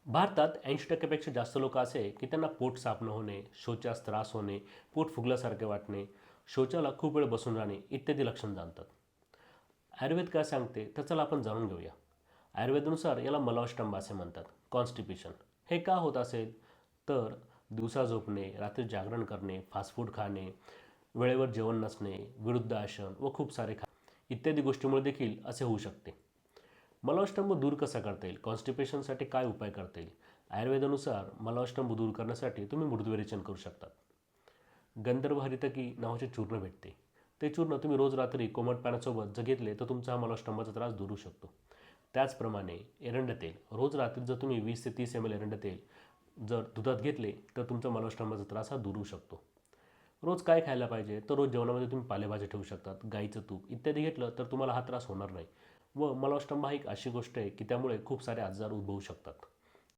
भारतात 80% जास्त लोक असे आहे की त्यांना पोट साफ न होणे, शौचास त्रास होणे, पोट फुगल्यासारखे वाटणे, शौचाला खूप वेळ बसून राहणे इत्यादी लक्षण जाणतात. आयुर्वेद काय सांगते तर चला आपण जाणून घेऊया. आयुर्वेदानुसार याला मलावष्टंभ असे म्हणतात, कॉन्स्टिपेशन. हे का होत असेल तर दिवसा झोपणे, रात्री जागरण करणे, फास्ट फूड खाणे, वेळेवर जेवण नसणे, विरुद्ध आसन व खूप सारे इत्यादी गोष्टीमुळे देखील असे होऊ शकते. मलावष्टंभ दूर कसा करता येईल, कॉन्स्टिपेशनसाठी काय उपाय करता येईल? आयुर्वेदानुसार मलावष्टंभ दूर करण्यासाठी तुम्ही मृदुवैरेचन करू शकता. गंधर्व हरितकी नावाचे चूर्ण भेटते. ते चूर्ण तुम्ही रोज रात्री कोमट पाण्यासोबत जर घेतले तर तुमचा हा मलावष्टंभाचा त्रास दूर होऊ शकतो. त्याचप्रमाणे एरंड तेल, रोज रात्री जर तुम्ही 20 ते 30 ml एरंड तेल जर दुधात घेतले तर तुमचा मलावष्टंभाचा त्रास हा दूर होऊ शकतो. रोज काय खायला पाहिजे तर रोज जेवणामध्ये तुम्ही पालेभाज्या ठेवू शकतात, गाईचं तूप इत्यादी घेतलं तर तुम्हाला हा त्रास होणार नाही. व मलावष्टंभ हा एक अशी गोष्ट आहे की त्यामुळे खूप सारे आजार उद्भवू शकतात.